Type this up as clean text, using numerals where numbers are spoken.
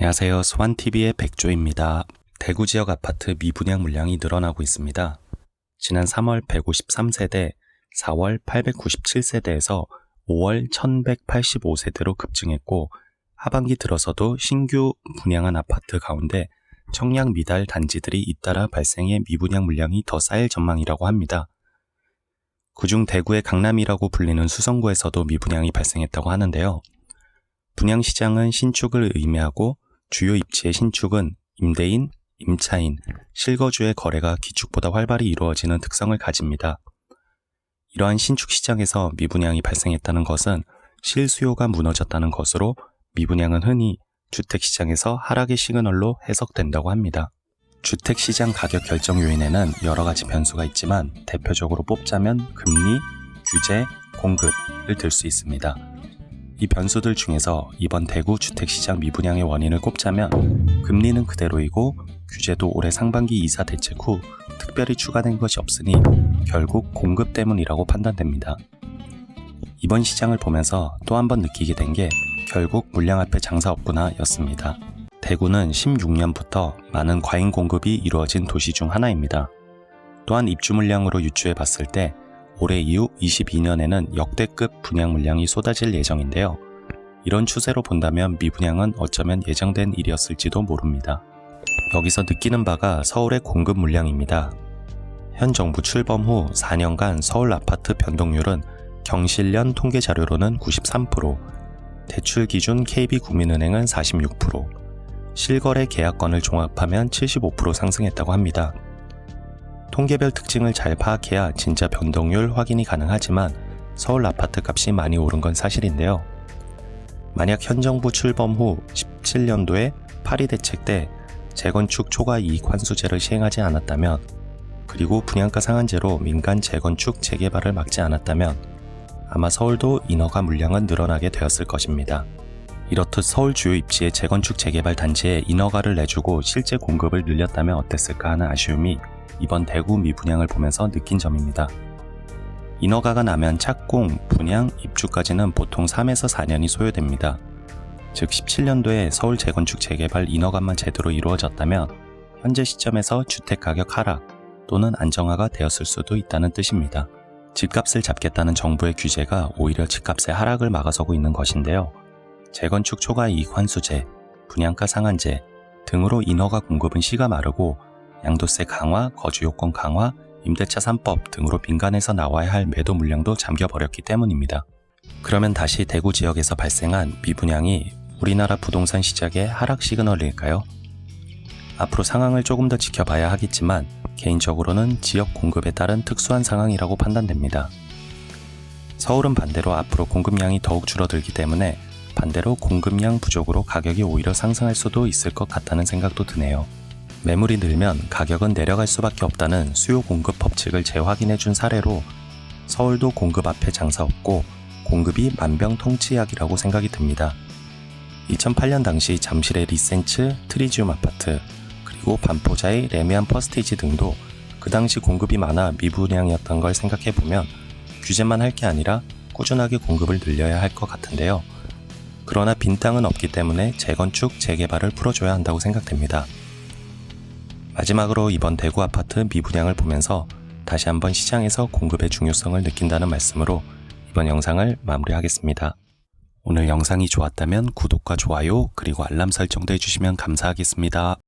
안녕하세요. 스완TV의 백조입니다. 대구 지역 아파트 미분양 물량이 늘어나고 있습니다. 지난 3월 153세대, 4월 897세대에서 5월 1185세대로 급증했고 하반기 들어서도 신규 분양한 아파트 가운데 청약 미달 단지들이 잇따라 발생해 미분양 물량이 더 쌓일 전망이라고 합니다. 그중 대구의 강남이라고 불리는 수성구에서도 미분양이 발생했다고 하는데요. 분양시장은 신축을 의미하고 주요 입지의 신축은 임대인, 임차인, 실거주의 거래가 기축보다 활발히 이루어지는 특성을 가집니다. 이러한 신축 시장에서 미분양이 발생했다는 것은 실수요가 무너졌다는 것으로 미분양은 흔히 주택시장에서 하락의 시그널로 해석된다고 합니다. 주택시장 가격 결정 요인에는 여러 가지 변수가 있지만 대표적으로 뽑자면 금리, 규제, 공급을 들 수 있습니다. 이 변수들 중에서 이번 대구 주택시장 미분양의 원인을 꼽자면 금리는 그대로이고 규제도 올해 상반기 이사 대책 후 특별히 추가된 것이 없으니 결국 공급 때문이라고 판단됩니다. 이번 시장을 보면서 또 한 번 느끼게 된 게 결국 물량 앞에 장사 없구나 였습니다. 대구는 16년부터 많은 과잉 공급이 이루어진 도시 중 하나입니다. 또한 입주 물량으로 유추해 봤을 때 올해 이후 22년에는 역대급 분양 물량이 쏟아질 예정인데요. 이런 추세로 본다면 미분양은 어쩌면 예정된 일이었을지도 모릅니다. 여기서 느끼는 바가 서울의 공급 물량입니다. 현 정부 출범 후 4년간 서울 아파트 변동률은 경실련 통계 자료로는 93%, 대출 기준 KB국민은행은 46%, 실거래 계약건을 종합하면 75% 상승했다고 합니다. 통계별 특징을 잘 파악해야 진짜 변동률 확인이 가능하지만 서울 아파트 값이 많이 오른 건 사실인데요. 만약 현 정부 출범 후 17년도에 파리 대책 때 재건축 초과 이익 환수제를 시행하지 않았다면 그리고 분양가 상한제로 민간 재건축 재개발을 막지 않았다면 아마 서울도 인허가 물량은 늘어나게 되었을 것입니다. 이렇듯 서울 주요 입지의 재건축 재개발 단지에 인허가를 내주고 실제 공급을 늘렸다면 어땠을까 하는 아쉬움이 이번 대구 미분양을 보면서 느낀 점입니다. 인허가가 나면 착공, 분양, 입주까지는 보통 3에서 4년이 소요됩니다. 즉 17년도에 서울 재건축 재개발 인허가만 제대로 이루어졌다면 현재 시점에서 주택가격 하락 또는 안정화가 되었을 수도 있다는 뜻입니다. 집값을 잡겠다는 정부의 규제가 오히려 집값의 하락을 막아서고 있는 것인데요. 재건축 초과 이익 환수제, 분양가 상한제 등으로 인허가 공급은 씨가 마르고 양도세 강화, 거주요건 강화, 임대차 3법 등으로 민간에서 나와야 할 매도 물량도 잠겨버렸기 때문입니다. 그러면 다시 대구 지역에서 발생한 미분양이 우리나라 부동산 시장의 하락 시그널일까요? 앞으로 상황을 조금 더 지켜봐야 하겠지만 개인적으로는 지역 공급에 따른 특수한 상황이라고 판단됩니다. 서울은 반대로 앞으로 공급량이 더욱 줄어들기 때문에 반대로 공급량 부족으로 가격이 오히려 상승할 수도 있을 것 같다는 생각도 드네요. 매물이 늘면 가격은 내려갈 수밖에 없다는 수요 공급 법칙을 재확인해 준 사례로 서울도 공급 앞에 장사 없고 공급이 만병통치약이라고 생각이 듭니다. 2008년 당시 잠실의 리센츠, 트리지움 아파트, 그리고 반포자의 레미안 퍼스티지 등도 그 당시 공급이 많아 미분양이었던 걸 생각해보면 규제만 할 게 아니라 꾸준하게 공급을 늘려야 할 것 같은데요. 그러나 빈 땅은 없기 때문에 재건축, 재개발을 풀어줘야 한다고 생각됩니다. 마지막으로 이번 대구 아파트 미분양을 보면서 다시 한번 시장에서 공급의 중요성을 느낀다는 말씀으로 이번 영상을 마무리하겠습니다. 오늘 영상이 좋았다면 구독과 좋아요 그리고 알람 설정도 해주시면 감사하겠습니다.